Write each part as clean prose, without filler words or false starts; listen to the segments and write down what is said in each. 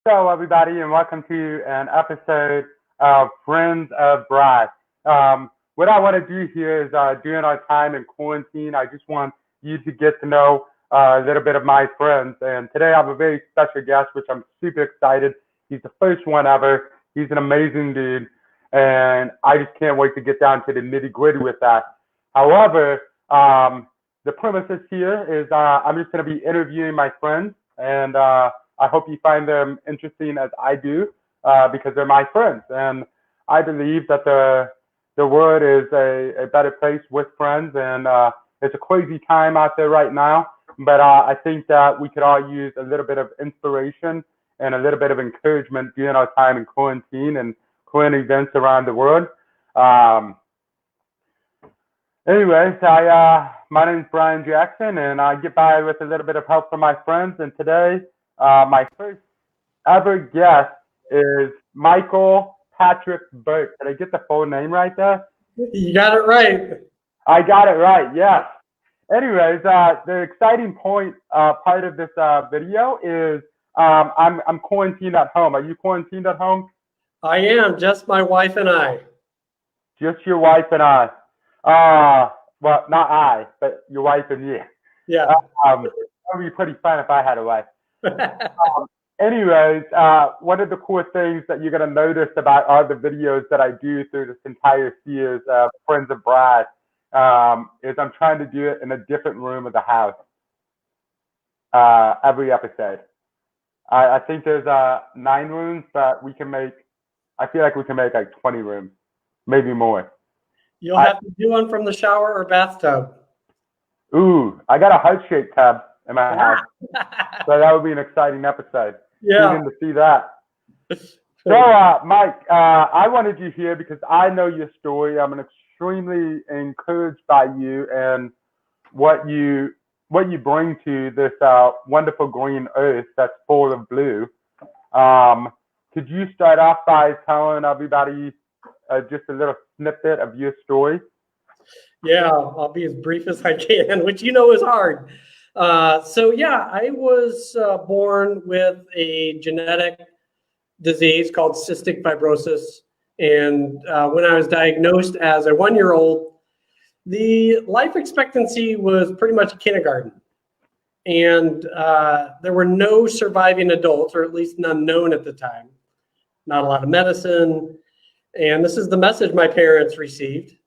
Hello, everybody, and welcome to an episode of Friends of Brry. What I want to do here is during our time in quarantine, I just want you to get to know a little bit of my friends. And today I have a very special guest, which I'm super excited. He's the first one ever. He's an amazing dude, and I just can't wait to get down to the nitty gritty with that. However, the premises here is I'm just going to be interviewing my friends, and I hope you find them interesting as I do, because they're my friends. And I believe that the world is a better place with friends. And it's a crazy time out there right now. But I think that we could all use a little bit of inspiration and a little bit of encouragement during our time in quarantine and current events around the world. Anyways, my name is Brian Jackson, and I get by with a little bit of help from my friends. And today, my first ever guest is Michael Patrick Burke. Did I get the full name right there? You got it right. I got it right, yes. Anyways, the exciting part of this video is I'm quarantined at home. Are you quarantined at home? I am, just my wife and I. Just your wife and I. Well, not I, but your wife and you. Yeah. That would be pretty fun if I had a wife. Anyways, one of the cool things that you're going to notice about all the videos that I do through this entire series of Friends of Brad is I'm trying to do it in a different room of the house every episode. I think there's 9 rooms, but I feel like we can make like 20 rooms, maybe more. You'll have to do one from the shower or bathtub. Ooh, I got a heart-shaped tub in my house. So that would be an exciting episode. Yeah. Tune in to see that. So, Mike, I wanted you here because I know your story. I'm extremely encouraged by you and what you bring to this wonderful green earth that's full of blue. Could you start off by telling everybody just a little snippet of your story? Yeah, I'll be as brief as I can, which is hard. So yeah, I was born with a genetic disease called cystic fibrosis. And when I was diagnosed as a 1-year-old, the life expectancy was pretty much kindergarten. And there were no surviving adults, or at least none known at the time. Not a lot of medicine. And this is the message my parents received.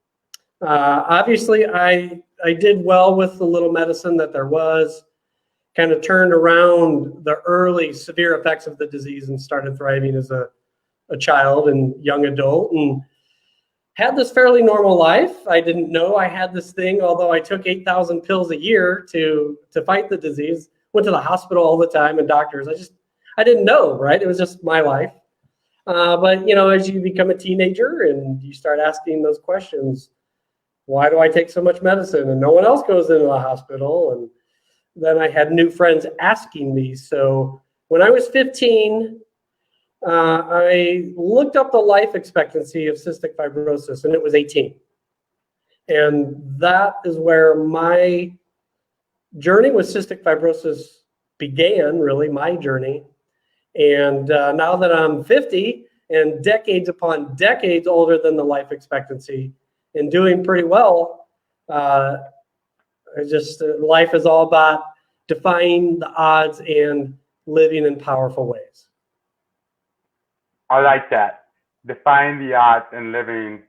Obviously, I did well with the little medicine that there was, kind of turned around the early severe effects of the disease and started thriving as a child and young adult, and had this fairly normal life. I didn't know I had this thing, although I took 8,000 pills a year to fight the disease. Went to the hospital all the time and doctors. I didn't know, right? It was just my life. But as you become a teenager and you start asking those questions, why do I take so much medicine and no one else goes into the hospital? And then I had new friends asking me. So when I was 15, I looked up the life expectancy of cystic fibrosis, and it was 18. And that is where my journey with cystic fibrosis began, really, my journey. And now that I'm 50 and decades upon decades older than the life expectancy and doing pretty well, life is all about defying the odds and living in powerful ways. I like that. Defying the odds and living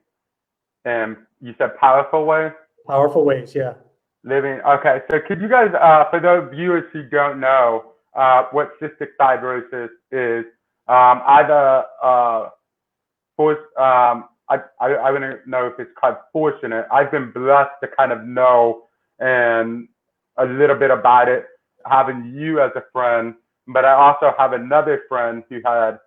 in, you said powerful ways? Powerful ways, yeah. Living, okay. So could you guys, for those viewers who don't know what cystic fibrosis is, I wouldn't know if it's called fortunate. I've been blessed to kind of know and a little bit about it, having you as a friend, but I also have another friend who had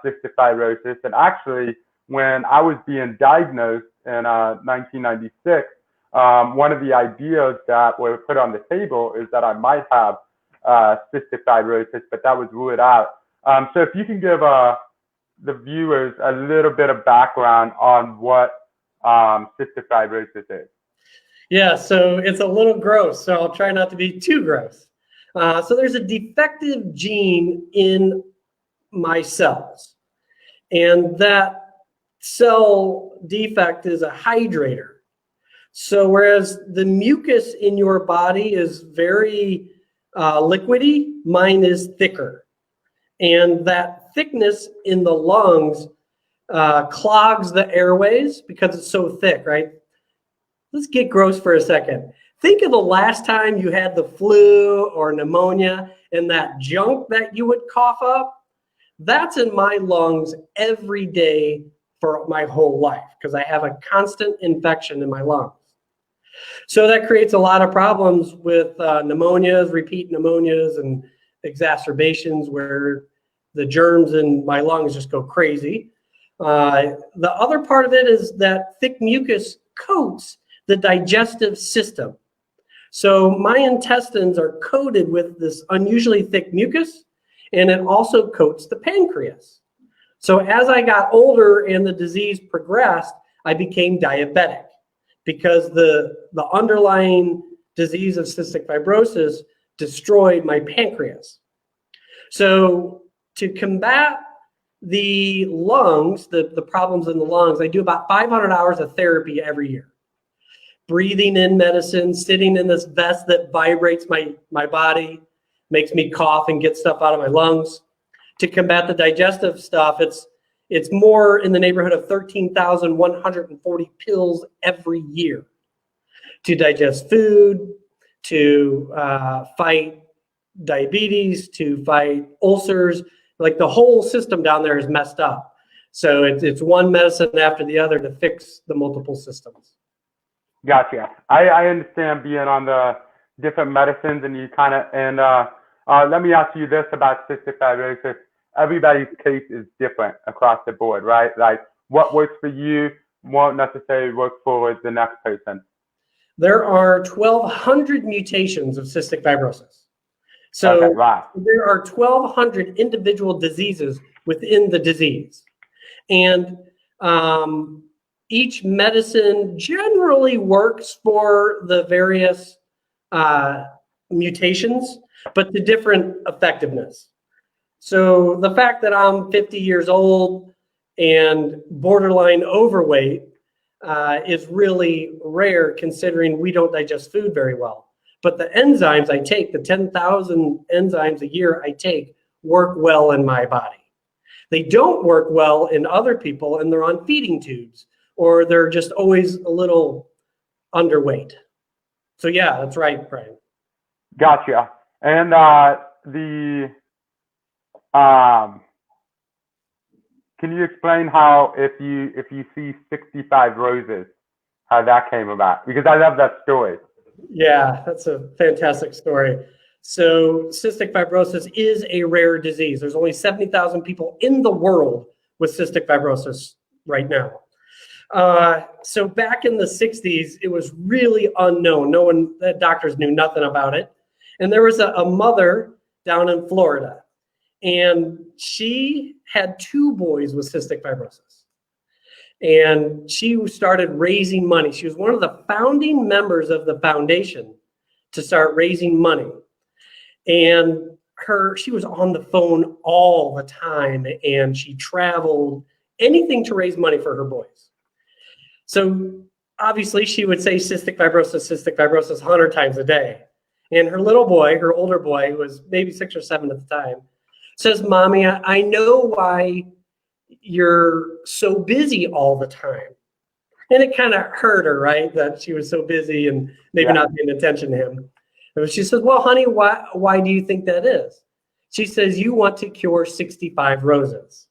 cystic fibrosis. And actually, when I was being diagnosed in 1996, one of the ideas that were put on the table is that I might have cystic fibrosis, but that was ruled out. So if you can give the viewers a little bit of background on what cystic fibrosis is. Yeah, so it's a little gross, so I'll try not to be too gross. So there's a defective gene in my cells. And that cell defect is a hydrator. So whereas the mucus in your body is very liquidy, mine is thicker. And that thickness in the lungs clogs the airways because it's so thick, right? Let's get gross for a second. Think of the last time you had the flu or pneumonia and that junk that you would cough up. That's in my lungs every day for my whole life because I have a constant infection in my lungs. So that creates a lot of problems with pneumonias, repeat pneumonias, and exacerbations where the germs in my lungs just go crazy. The other part of it is that thick mucus coats the digestive system. So my intestines are coated with this unusually thick mucus, and it also coats the pancreas. So as I got older and the disease progressed, I became diabetic because the underlying disease of cystic fibrosis destroyed my pancreas. So to combat the lungs, the problems in the lungs, I do about 500 hours of therapy every year. Breathing in medicine, sitting in this vest that vibrates my body, makes me cough and get stuff out of my lungs. To combat the digestive stuff, it's more in the neighborhood of 13,140 pills every year to digest food, to fight diabetes, to fight ulcers. Like the whole system down there is messed up. So it's one medicine after the other to fix the multiple systems. Gotcha. I understand being on the different medicines, and you kind of, and let me ask you this about cystic fibrosis. Everybody's case is different across the board, right? Like what works for you won't necessarily work for the next person. There are 1,200 mutations of cystic fibrosis. So okay, wow. There are 1,200 individual diseases within the disease. And each medicine generally works for the various mutations, but to different effectiveness. So the fact that I'm 50 years old and borderline overweight is really rare considering we don't digest food very well. But the enzymes I take, the 10,000 enzymes a year I take, work well in my body. They don't work well in other people, and they're on feeding tubes, or they're just always a little underweight. So yeah, that's right, Brian. Gotcha. And can you explain how if you see 65 roses, how that came about? Because I love that story. Yeah, that's a fantastic story. So cystic fibrosis is a rare disease. There's only 70,000 people in the world with cystic fibrosis right now. So back in the 60s, it was really unknown. The doctors knew nothing about it. And there was a mother down in Florida, and she had 2 boys with cystic fibrosis. And she started raising money. She was one of the founding members of the foundation to start raising money. And she was on the phone all the time, and she traveled, anything to raise money for her boys. So obviously she would say cystic fibrosis 100 times a day. And her little boy, her older boy, who was maybe 6 or 7 at the time, says, "Mommy, I know why you're so busy all the time." And it kind of hurt her, right? That she was so busy and maybe not paying attention to him. And she says, "Well, honey, why do you think that is?" She says, "You want to cure 65 roses."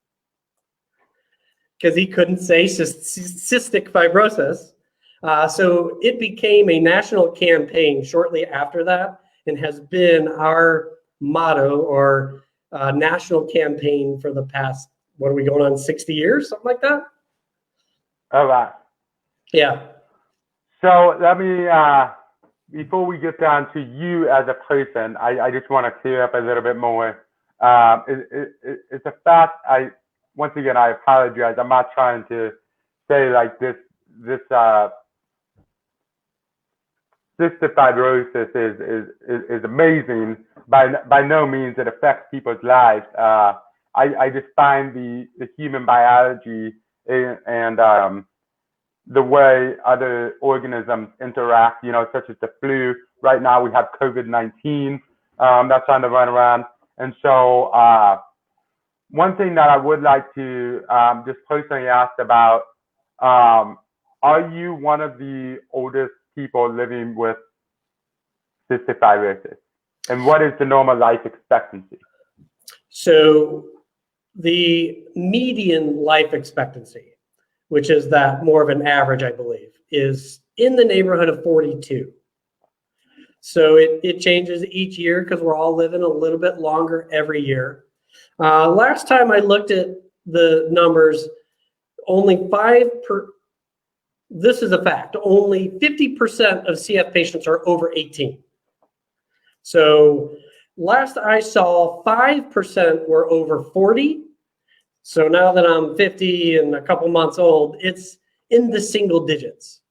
Because he couldn't say cystic fibrosis. So it became a national campaign shortly after that, and has been our motto or national campaign for the past, what are we going on, 60 years, something like that? All right. Yeah. So let me, before we get down to you as a person, I just want to clear up a little bit more. It's a fact. Once again, I apologize. I'm not trying to say like this cystic fibrosis is amazing. By no means it affects people's lives. I just find the human biology and the way other organisms interact, such as the flu. Right now we have COVID-19 that's trying to run around. And so one thing that I would like to just personally ask about, are you one of the oldest people living with cystic fibrosis? And what is the normal life expectancy? So the median life expectancy, which is that more of an average, I believe, is in the neighborhood of 42. So it changes each year because we're all living a little bit longer every year. Last time I looked at the numbers, this is a fact, only 50% of CF patients are over 18. So last I saw, 5% were over 40. So now that I'm 50 and a couple months old, it's in the single digits.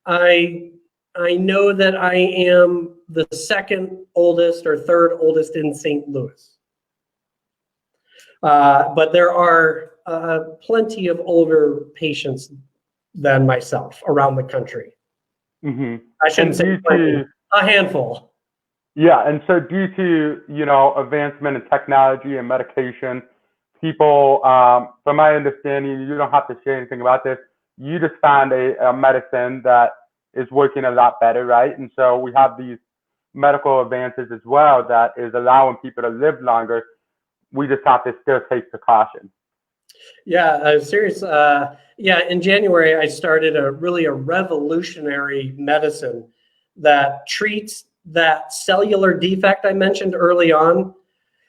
I know that I am the second oldest or third oldest in St. Louis. But there are plenty of older patients than myself around the country. Mm-hmm. I shouldn't say plenty, a handful. Yeah, and so due to, advancement in technology and medication, people, from my understanding, you don't have to share anything about this, you just found a medicine that is working a lot better, right? And so we have these medical advances as well that is allowing people to live longer. We just have to still take precautions. Yeah, serious. In January, I started a revolutionary medicine that treats that cellular defect I mentioned early on.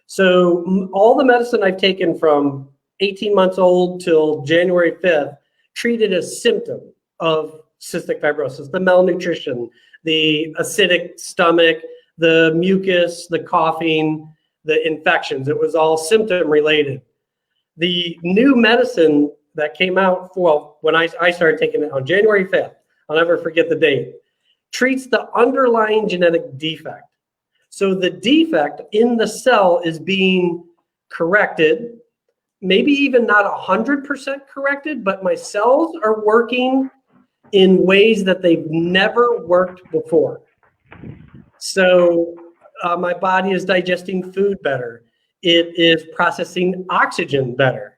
So all the medicine I've taken from 18 months old till January 5th treated a symptom of cystic fibrosis, the malnutrition, the acidic stomach, the mucus, the coughing, the infections. It was all symptom related. The new medicine that came out, when I started taking it on January 5th, I'll never forget the date, treats the underlying genetic defect. So the defect in the cell is being corrected, maybe even not 100% corrected, but my cells are working in ways that they've never worked before. So my body is digesting food better. It is processing oxygen better.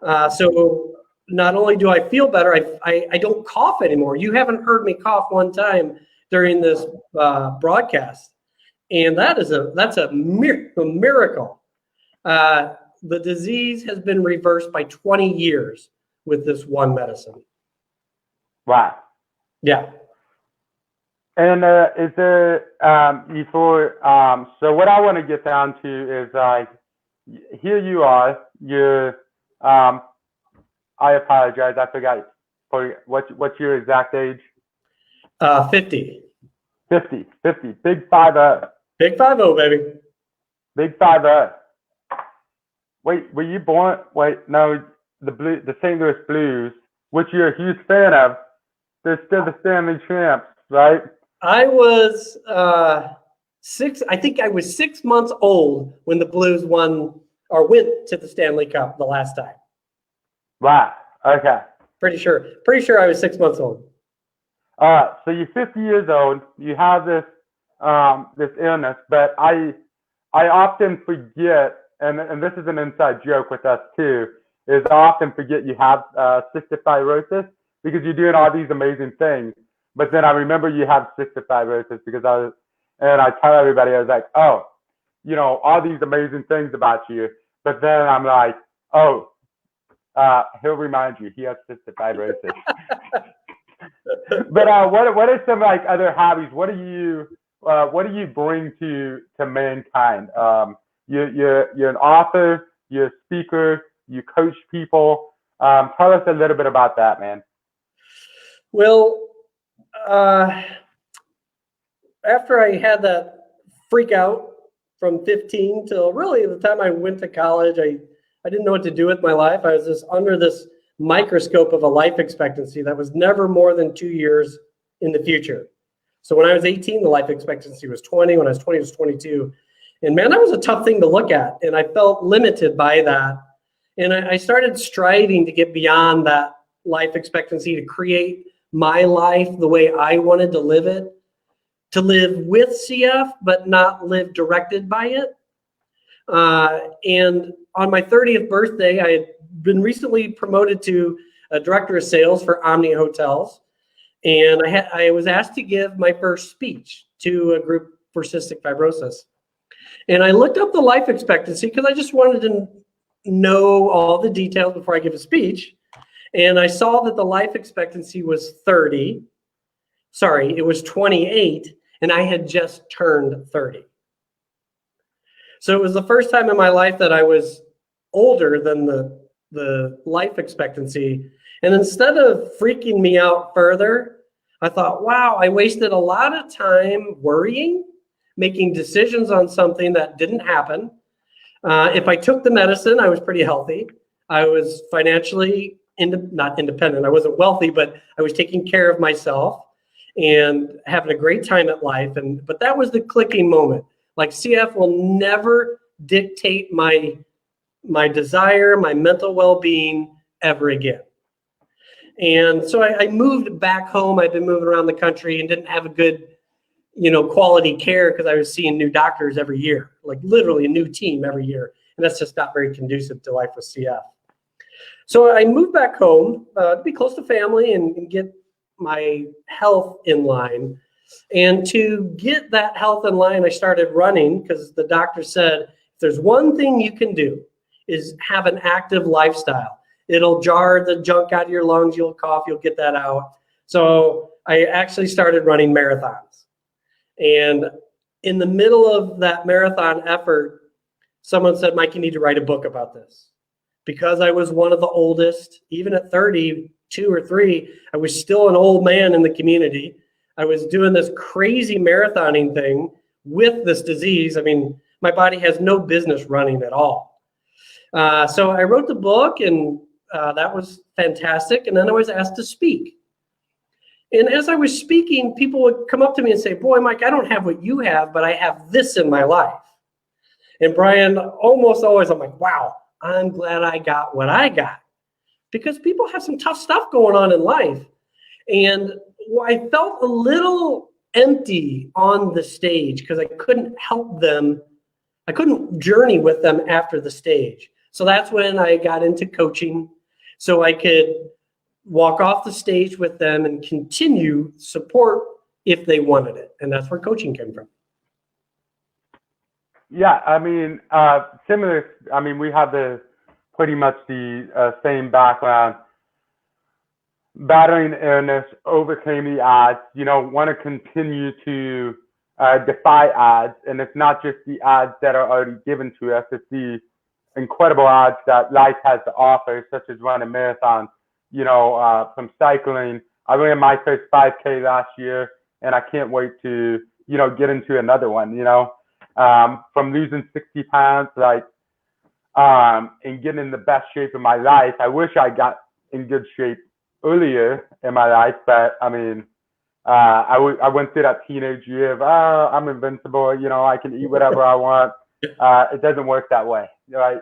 So not only do I feel better, I don't cough anymore. You haven't heard me cough one time during this broadcast. And that's a miracle. The disease has been reversed by 20 years with this one medicine. Wow. Yeah. And is there so what I want to get down to is here you are, you're I apologize, I forgot what's your exact age? 50. 50, big 5-0. Big 5-0, baby. Big 5-0. Wait, were you born? Wait, no, the St. Louis Blues, which you're a huge fan of, they're still the Stanley champs, right? I was I think I was 6 months old when the Blues went to the Stanley Cup the last time. Wow. Okay. Pretty sure I was 6 months old. So you're 50 years old. You have this illness, but I often forget, and this is an inside joke with us too, is I often forget you have cystic fibrosis because you're doing all these amazing things. But then I remember you have cystic fibrosis because I tell everybody, I was like, oh, all these amazing things about you. But then I'm like, oh, he'll remind you he has cystic fibrosis. But what are some other hobbies? What do you bring to mankind? You're an author, you're a speaker, you coach people. Tell us a little bit about that, man. Well, after I had that freak out from 15 till really the time I went to college, I didn't know what to do with my life. I was just under this microscope of a life expectancy that was never more than 2 years in the future. So when I was 18, the life expectancy was 20. When I was 20, it was 22. And man, that was a tough thing to look at. And I felt limited by that. And I started striving to get beyond that life expectancy, to create my life the way I wanted to live it, to live with CF, but not live directed by it. And on my 30th birthday, I had been recently promoted to a director of sales for Omni Hotels. And I was asked to give my first speech to a group for cystic fibrosis. And I looked up the life expectancy because I just wanted to know all the details before I give a speech. And I saw that the life expectancy was 30. Sorry, it was 28, and I had just turned 30. So it was the first time in my life that I was older than the life expectancy. And instead of freaking me out further, I thought, wow, I wasted a lot of time worrying, making decisions on something that didn't happen. If I took the medicine, I was pretty healthy. I was financially not independent. I wasn't wealthy, but I was taking care of myself and having a great time at life. But that was the clicking moment. Like, CF will never dictate my desire, my mental well-being ever again. And so I moved back home. I'd been moving around the country and didn't have a good, quality care because I was seeing new doctors every year, like literally a new team every year. And that's just not very conducive to life with CF. So I moved back home to be close to family and get my health in line. And to get that health in line, I started running because the doctor said, if there's one thing you can do is have an active lifestyle. It'll jar the junk out of your lungs. You'll cough, you'll get that out. So I actually started running marathons. And in the middle of that marathon effort, someone said, Mike, you need to write a book about this. Because I was one of the oldest, even at 32 or 3, I was still an old man in the community. I was doing this crazy marathoning thing with this disease. I mean, my body has no business running at all. So I wrote the book, and that was fantastic. And then I was asked to speak. And as I was speaking, people would come up to me and say, boy, Mike, I don't have what you have, but I have this in my life. And Brian, almost always, I'm like, wow, I'm glad I got what I got. Because people have some tough stuff going on in life. And I felt a little empty on the stage because I couldn't help them. I couldn't journey with them after the stage. So that's when I got into coaching, so I could walk off the stage with them and continue support if they wanted it. And that's where coaching came from. Yeah, I mean, similar. I mean, we have pretty much the same background. Battling illness, overcame the odds, want to continue to defy odds. And it's not just the odds that are already given to us, it's the incredible odds that life has to offer, such as running marathons, from cycling. I ran my first 5K last year, and I can't wait to, get into another one, from losing 60 pounds, and getting in the best shape of my life. I wish I got in good shape earlier in my life, but I mean, I went through that teenage year of, I'm invincible, I can eat whatever I want. It doesn't work that way, right?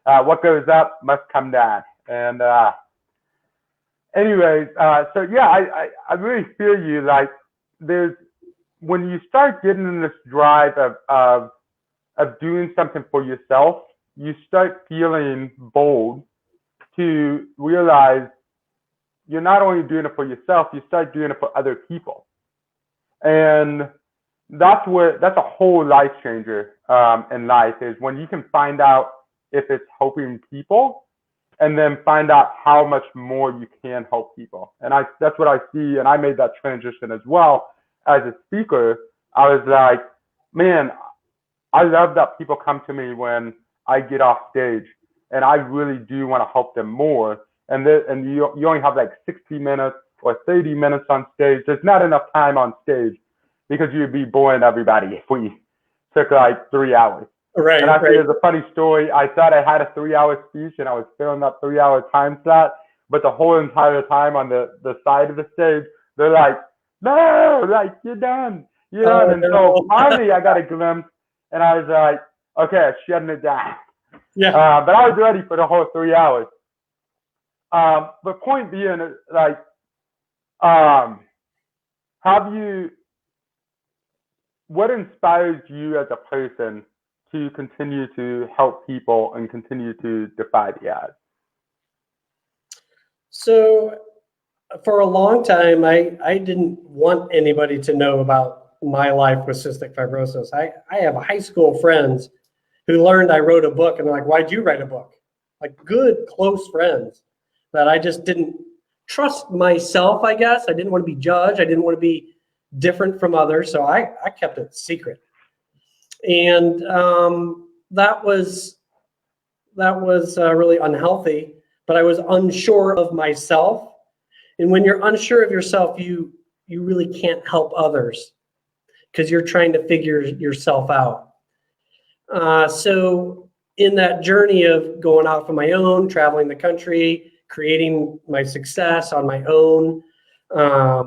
What goes up must come down. And anyways, so yeah, I really feel you. Like, when you start getting in this drive of doing something for yourself, you start feeling bold to realize you're not only doing it for yourself, you start doing it for other people. And that's a whole life changer in life, is when you can find out if it's helping people, and then find out how much more you can help people. And that's what I see. And I made that transition as well as a speaker. I was like, man, I love that people come to me when I get off stage, and I really do want to help them more. And you only have like 60 minutes or 30 minutes on stage. There's not enough time on stage because you'd be boring everybody if we took like 3 hours. Right. And actually, there's a funny story. I thought I had a 3-hour speech, and I was filling that 3-hour time slot. But the whole entire time on the side of the stage, they're like, no, like, you're done. And so finally I got a glimpse, and I was like, okay, shutting it down. Yeah. But I was ready for the whole 3 hours. But point being, like, what inspires you as a person to continue to help people and continue to defy the odds? So for a long time, I didn't want anybody to know about my life with cystic fibrosis. I have high school friends who learned I wrote a book, and they're like, why'd you write a book? Like, good, close friends that I just didn't trust myself, I guess. I didn't want to be judged. I didn't want to be different from others. So I kept it secret. And that was really unhealthy, but I was unsure of myself. And when you're unsure of yourself, you really can't help others because you're trying to figure yourself out. So in that journey of going out on my own, traveling the country, creating my success on my own, I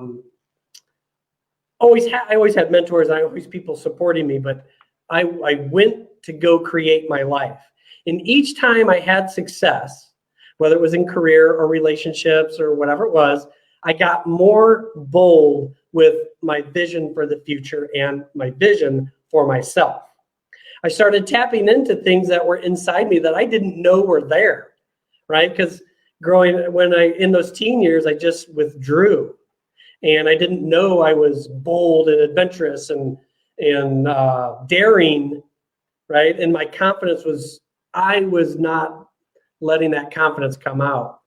always had mentors. I always people supporting me, but I went to go create my life. And each time I had success, whether it was in career or relationships or whatever it was, I got more bold with my vision for the future and my vision for myself. I started tapping into things that were inside me that I didn't know were there, right? Because in those teen years, I just withdrew, and I didn't know I was bold and adventurous and daring, right? And my confidence I was not letting that confidence come out.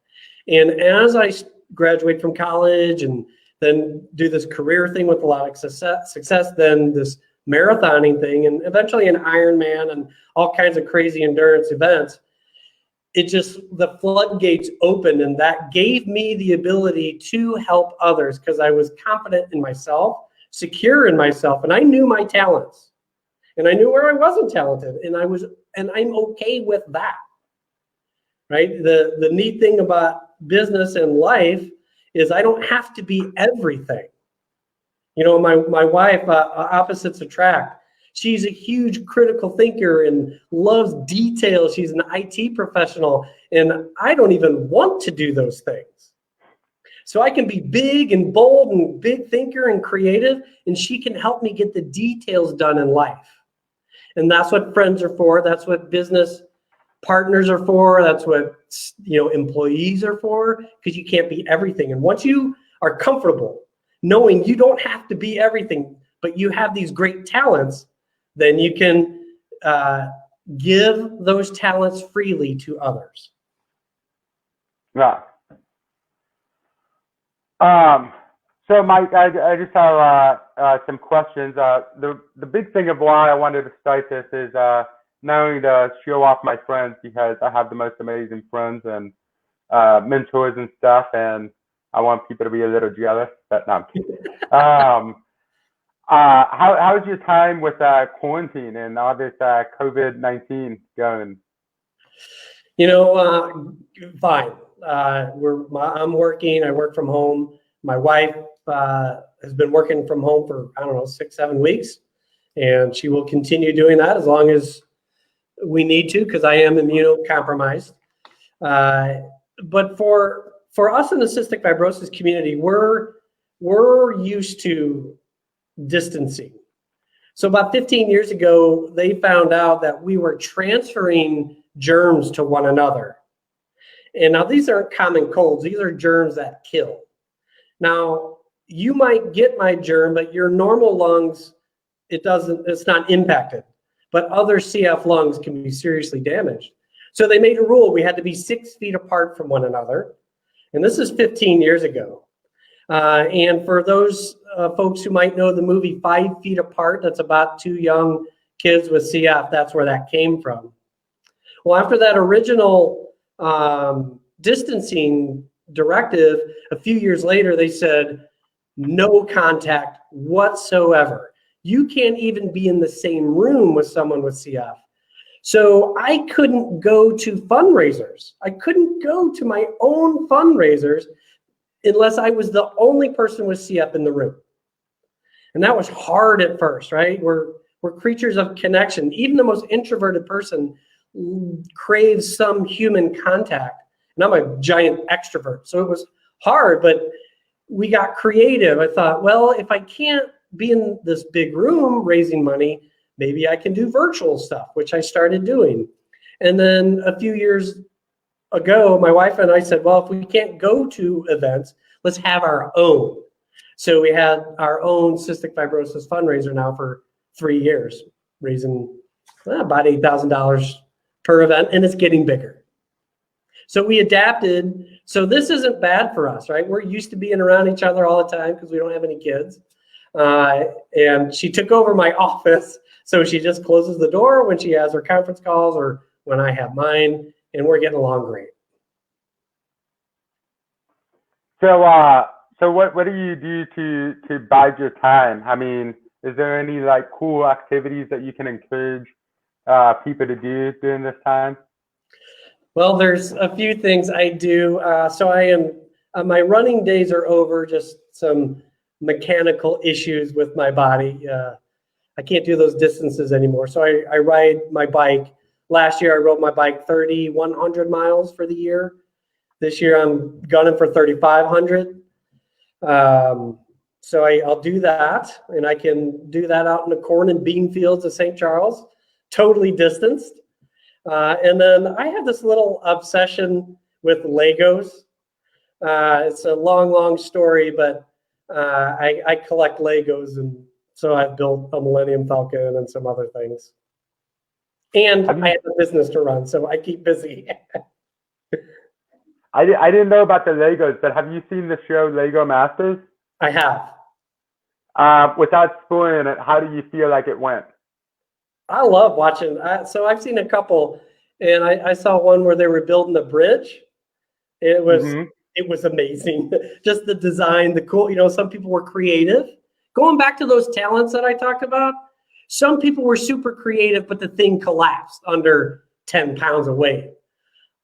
And as I graduate from college and then do this career thing with a lot of success, then this marathoning thing, and eventually an Ironman and all kinds of crazy endurance events, the floodgates opened, and that gave me the ability to help others because I was confident in myself, secure in myself, and I knew my talents, and I knew where I wasn't talented, and I'm okay with that, right? The neat thing about business and life is I don't have to be everything. You know, my wife, opposites attract. She's a huge critical thinker and loves details. She's an IT professional, and I don't even want to do those things. So I can be big and bold and big thinker and creative, and she can help me get the details done in life. And that's what friends are for. That's what business partners are for. That's what, employees are for, because you can't be everything. And once you are comfortable knowing you don't have to be everything, but you have these great talents, then you can give those talents freely to others. Yeah. So Mike, I just have some questions. The big thing of why I wanted to start this is not only to show off my friends, because I have the most amazing friends and mentors and stuff, and I want people to be a little jealous, but no, I'm kidding. How's your time with quarantine and all this COVID-19 going? Fine. I'm working. I work from home. My wife has been working from home for, 6-7 weeks, and she will continue doing that as long as we need to, because I am immunocompromised. But for us in the cystic fibrosis community, we're used to distancing. So about 15 years ago, they found out that we were transferring germs to one another. And now these aren't common colds. These are germs that kill. Now, you might get my germ, but your normal lungs, it's not impacted. But other CF lungs can be seriously damaged. So they made a rule. We had to be 6 feet apart from one another. And this is 15 years ago. And for those folks who might know the movie 5 Feet Apart, that's about 2 young kids with CF. That's where that came from. Well, after that original distancing directive, a few years later, they said, no contact whatsoever. You can't even be in the same room with someone with CF. So I couldn't go to fundraisers. I couldn't go to my own fundraisers unless I was the only person with CF in the room. And that was hard at first, right? We're creatures of connection. Even the most introverted person craves some human contact. And I'm a giant extrovert, so it was hard, but we got creative. I thought, well, if I can't be in this big room raising money, maybe I can do virtual stuff, which I started doing. And then a few years ago, my wife and I said, well, if we can't go to events, let's have our own. So we had our own cystic fibrosis fundraiser now for 3 years, raising about $8,000 per event, and it's getting bigger. So we adapted. So this isn't bad for us, right? We're used to being around each other all the time because we don't have any kids. And she took over my office. So she just closes the door when she has her conference calls or when I have mine, and we're getting along great. So what do you do to bide your time? I mean, is there any like cool activities that you can encourage people to do during this time? Well, there's a few things I do. So I am, my running days are over, just some mechanical issues with my body. I can't do those distances anymore. So I ride my bike. Last year, I rode my bike 3,100 miles for the year. This year, I'm gunning for 3,500. So I'll do that, and I can do that out in the corn and bean fields of St. Charles, totally distanced. And then I have this little obsession with Legos. It's a long story, but I collect Legos, and so I've built a Millennium Falcon and some other things. And I have a business to run, so I keep busy. I didn't know about the Legos, but have you seen the show Lego Masters? I have. Without spoiling it, how do you feel like it went? I love watching. So I've seen a couple, and I saw one where they were building a bridge. It was amazing. Just the design, the cool. You know, some people were creative. Going back to those talents that I talked about, some people were super creative, but the thing collapsed under 10 pounds of weight.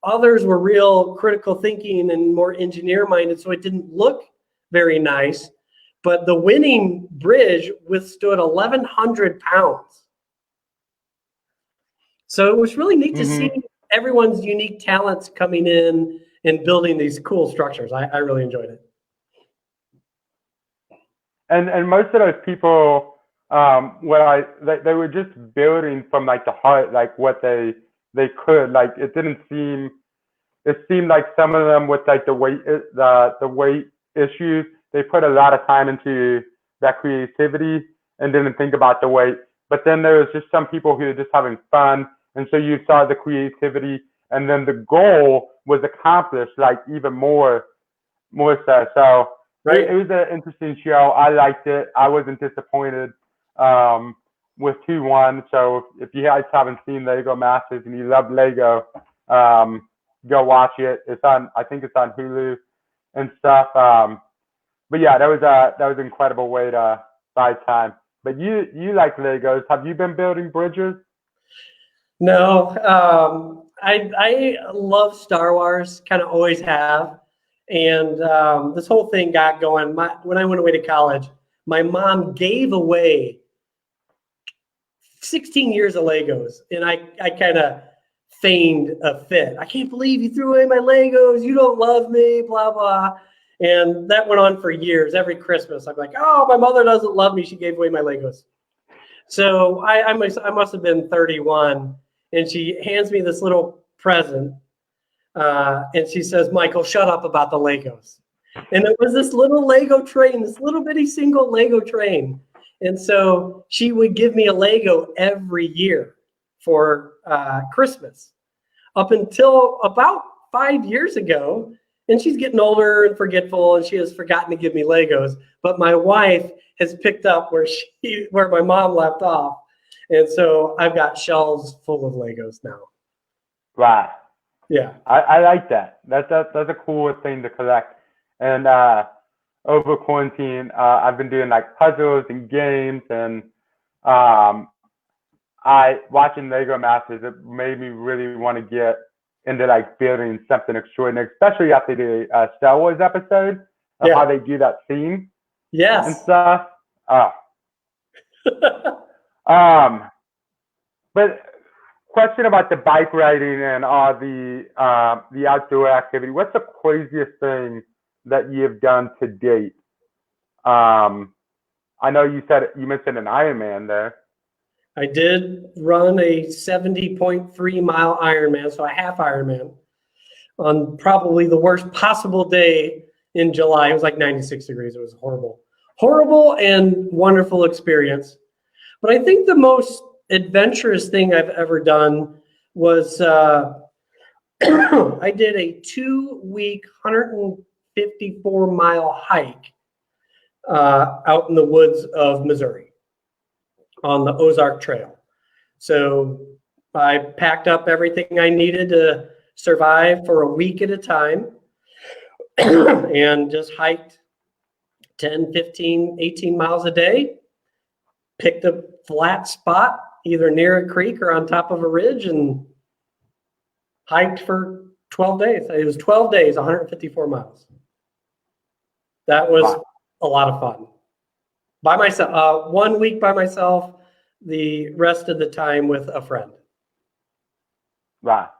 Others were real critical thinking and more engineer minded, so it didn't look very nice. But the winning bridge withstood 1,100 pounds. So it was really neat to see everyone's unique talents coming in and building these cool structures. I really enjoyed it. And most of those people, they were just building from like the heart, like what they could. Like it seemed like some of them with like the weight issues, they put a lot of time into that creativity and didn't think about the weight. But then there was just some people who were just having fun, and so you saw the creativity, and then the goal was accomplished like even more so. So right. It was an interesting show. I liked it. I wasn't disappointed with 2-1. So if you guys haven't seen Lego Masters and you love Lego, go watch it. I think it's on Hulu and stuff. But yeah, that was an incredible way to buy time. But you like Legos. Have you been building bridges? No. I love Star Wars, kind of always have. And this whole thing got going. When I went away to college, my mom gave away 16 years of Legos. And I kind of feigned a fit. I can't believe you threw away my Legos. You don't love me, blah, blah. And that went on for years. Every Christmas, I'm like, oh, my mother doesn't love me. She gave away my Legos. So I must have been 31. And she hands me this little present. And she says, Michael, shut up about the Legos. And it was this little Lego train, this little bitty single Lego train. And so she would give me a Lego every year for Christmas up until about 5 years ago. And she's getting older and forgetful, and she has forgotten to give me Legos. But my wife has picked up where my mom left off. And so I've got shelves full of Legos now. Wow. Yeah. I like that. That's a cool thing to collect. And over quarantine, I've been doing like puzzles and games, and watching Lego Masters, it made me really want to get into like building something extraordinary, especially after the Star Wars episode of how they do that scene. Yes. And stuff. Oh. Um, but question about the bike riding and the outdoor activity. What's the craziest thing that you've done to date? I know you mentioned an Ironman there. I did run a 70.3 mile Ironman, so a half Ironman, on probably the worst possible day in July. It was like 96 degrees. It was horrible. Horrible and wonderful experience. But I think the most adventurous thing I've ever done was I did a 2-week, 154-mile hike out in the woods of Missouri on the Ozark Trail. So I packed up everything I needed to survive for a week at a time and just hiked 10, 15, 18 miles a day, picked a flat spot either near a creek or on top of a ridge and hiked for 12 days. It was 12 days, 154 miles. That was Wow. a lot of fun. By myself, 1 week by myself, the rest of the time with a friend. Right.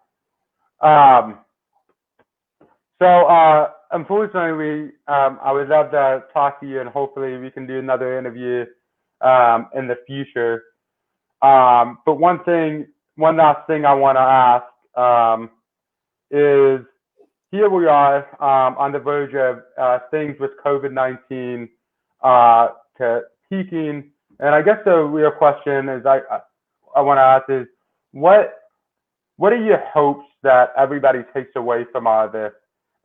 Unfortunately, I would love to talk to you, and hopefully we can do another interview in the future. But one last thing I want to ask is, here we are on the verge of things with COVID-19 to peaking, and I guess the real question is I want to ask is what are your hopes that everybody takes away from all of this?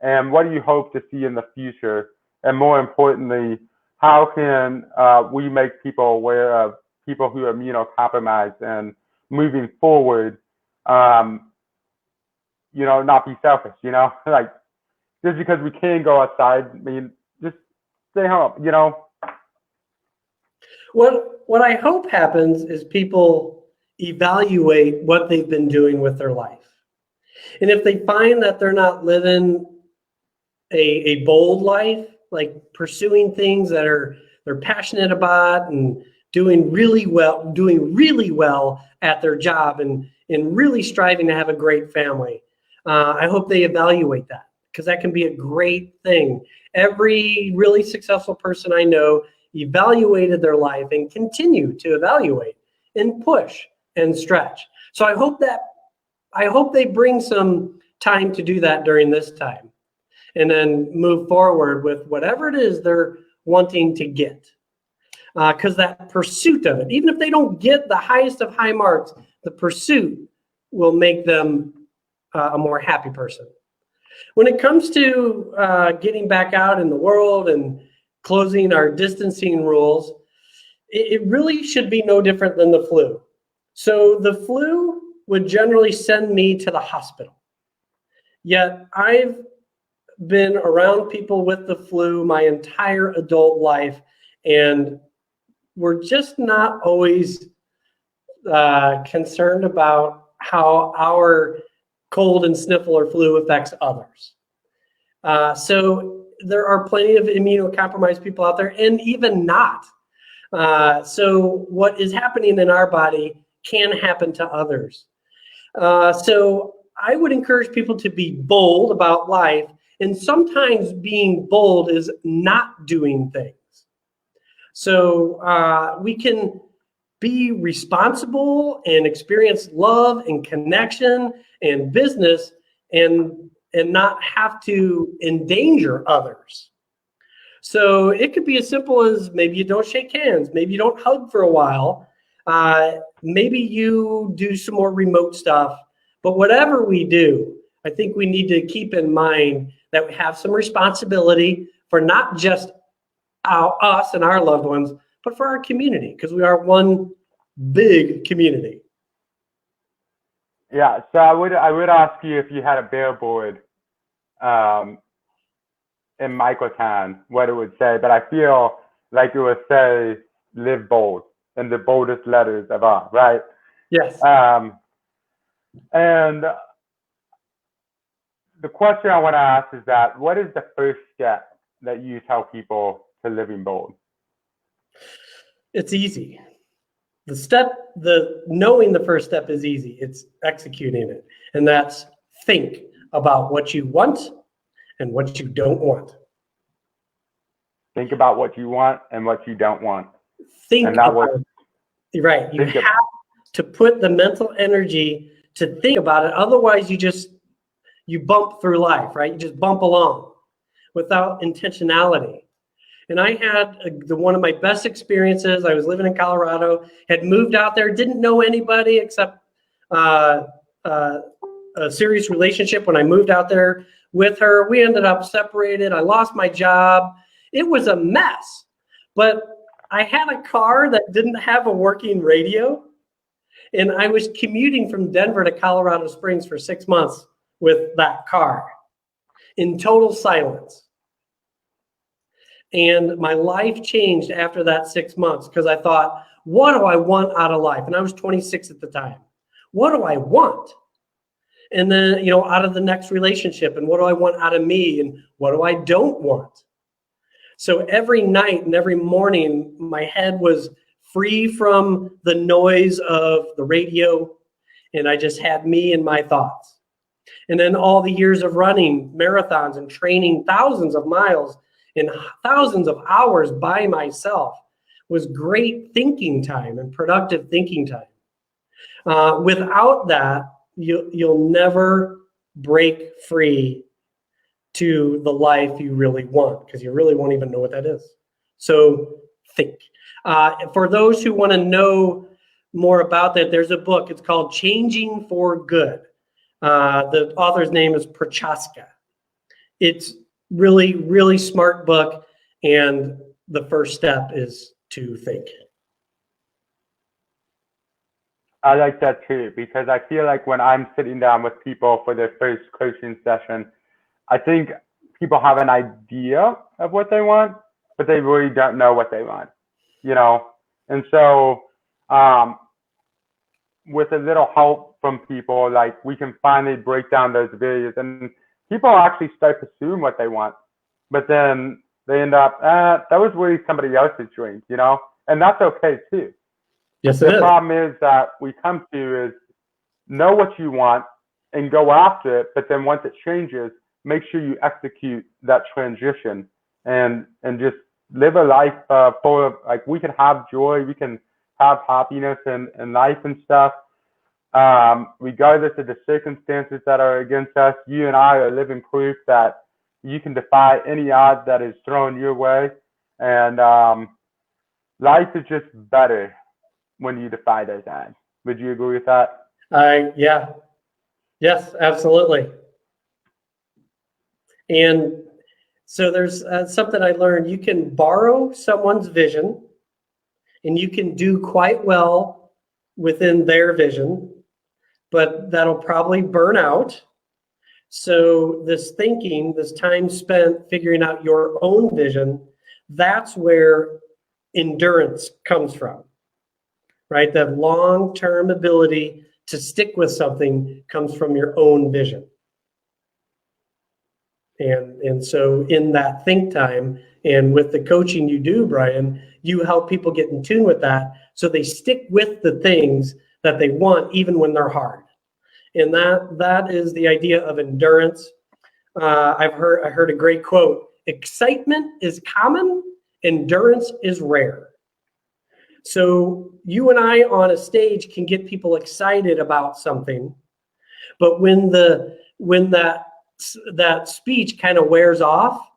And what do you hope to see in the future? And more importantly, how can we make people aware of people who are immunocompromised and moving forward, not be selfish, like just because we can't go outside, I mean, just stay home, What I hope happens is people evaluate what they've been doing with their life. And if they find that they're not living a bold life, like pursuing things that they're passionate about and doing really well at their job and really striving to have a great family, I hope they evaluate that, because that can be a great thing. Every really successful person I know evaluated their life and continue to evaluate and push and stretch. So I hope they bring some time to do that during this time, and then move forward with whatever it is they're wanting to get. Because that pursuit of it, even if they don't get the highest of high marks, the pursuit will make them a more happy person. When it comes to getting back out in the world and closing our distancing rules, it really should be no different than the flu. So the flu would generally send me to the hospital. Yet I've been around people with the flu my entire adult life, and we're just not always concerned about how our cold and sniffle or flu affects others. So there are plenty of immunocompromised people out there, and even not. So what is happening in our body can happen to others. So I would encourage people to be bold about life, and sometimes being bold is not doing things. So we can be responsible and experience love and connection and business and not have to endanger others. So it could be as simple as maybe you don't shake hands, maybe you don't hug for a while, maybe you do some more remote stuff. But whatever we do, I think we need to keep in mind that we have some responsibility for not just us and our loved ones, but for our community, because we are one big community. Yeah, so I would ask you if you had a billboard in Microtown, what it would say, but I feel like it would say "Live Bold" in the boldest letters of all, right? Yes. And the question I want to ask is that what is the first step that you tell people to living bold? It's easy. The knowing the first step is easy. It's executing it. And that's think about what you want and what you don't want. Think about what you want and what you don't want. Think and that about it. Right. You have to put the mental energy to think about it. Otherwise, you bump through life, right? You just bump along without intentionality. And I had one of my best experiences. I was living in Colorado, had moved out there, didn't know anybody except a serious relationship when I moved out there with her. We ended up separated. I lost my job. It was a mess. But I had a car that didn't have a working radio. And I was commuting from Denver to Colorado Springs for 6 months with that car in total silence. And my life changed after that 6 months because I thought, what do I want out of life? And I was 26 at the time. What do I want? And then, out of the next relationship, and what do I want out of me? And what do I don't want? So every night and every morning, my head was free from the noise of the radio, and I just had me and my thoughts. And then all the years of running marathons and training thousands of miles in thousands of hours by myself was great thinking time and productive thinking time. Without that, you'll never break free to the life you really want, because you really won't even know what that is. So think. For those who want to know more about that, there's a book. It's called Changing for Good. The author's name is Prochaska. It's really, really smart book, and the first step is to think. I like that too, because I feel like when I'm sitting down with people for their first coaching session, I think people have an idea of what they want, but they really don't know what they want, And so with a little help from people, like, we can finally break down those barriers, and people actually start pursuing what they want, but then they end up, that was really somebody else's dream, and that's okay too. Yes, it is. The problem is that we come to is know what you want and go after it, but then once it changes, make sure you execute that transition and just live a life full of, like, we can have joy, we can have happiness in life and stuff, regardless of the circumstances that are against us. You and I are living proof that you can defy any odds that is thrown your way, and life is just better when you defy those odds. Would you agree with that? Yeah. Yes, absolutely. And so there's something I learned. You can borrow someone's vision, and you can do quite well within their vision, but that'll probably burn out. So this thinking, this time spent figuring out your own vision, that's where endurance comes from, right? That long-term ability to stick with something comes from your own vision. And so in that think time, and with the coaching you do, Brian, you help people get in tune with that, so they stick with the things that they want even when they're hard. And that is the idea of endurance. I heard a great quote: excitement is common, endurance is rare. So you and I on a stage can get people excited about something, but when that speech kind of wears off,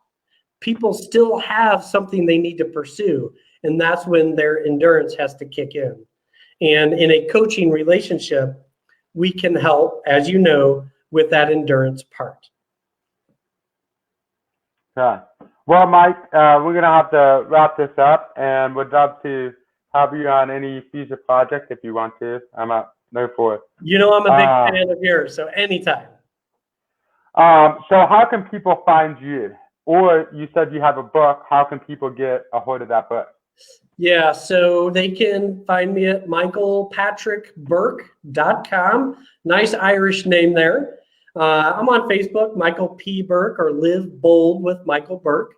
people still have something they need to pursue, and that's when their endurance has to kick in. And in a coaching relationship, we can help, as you know, with that endurance part. Yeah. Well, Mike, we're going to have to wrap this up, and would love to have you on any future project if you want to. I'm there for it. I'm a big fan of yours, so anytime. So how can people find you? Or you said you have a book. How can people get a hold of that book? Yeah, so they can find me at michaelpatrickburke.com. Nice Irish name there. I'm on Facebook, Michael P. Burke, or Live Bold with Michael Burke.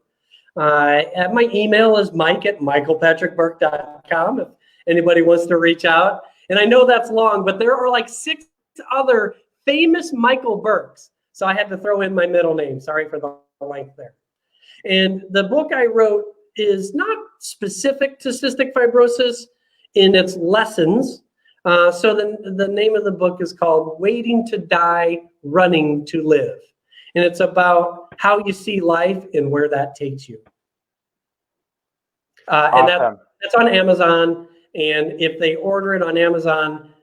My email is mike@michaelpatrickburke.com. anybody wants to reach out. And I know that's long, but there are like 6 other famous Michael Burks. So I had to throw in my middle name. Sorry for the length there. And the book I wrote is not specific to cystic fibrosis in its lessons. So the name of the book is called Waiting to Die, Running to Live. And it's about how you see life and where that takes you. And that's on Amazon. And if they order it on Amazon,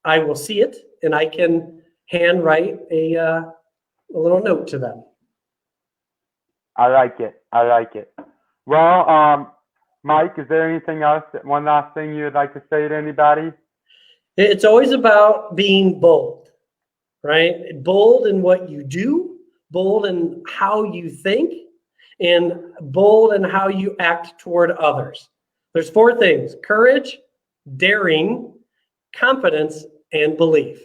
I will see it and I can handwrite a little note to them. I like it. I like it. Well, Mike, is there anything else, one last thing you'd like to say to anybody? It's always about being bold, right? Bold in what you do, bold in how you think, and bold in how you act toward others. There's 4 things: courage, daring, confidence, and belief.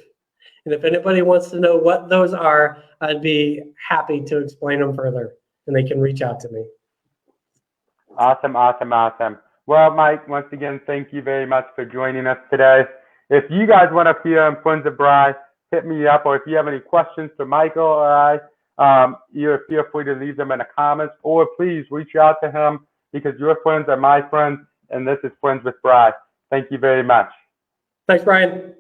And if anybody wants to know what those are, I'd be happy to explain them further, and they can reach out to me. Awesome, awesome, awesome. Well, Mike, once again, thank you very much for joining us today. If you guys want to appear on Friends of Brry, hit me up, or if you have any questions for Michael or I, either feel free to leave them in the comments, or please reach out to him, because your friends are my friends, and this is Friends with Brry. Thank you very much. Thanks, Brian.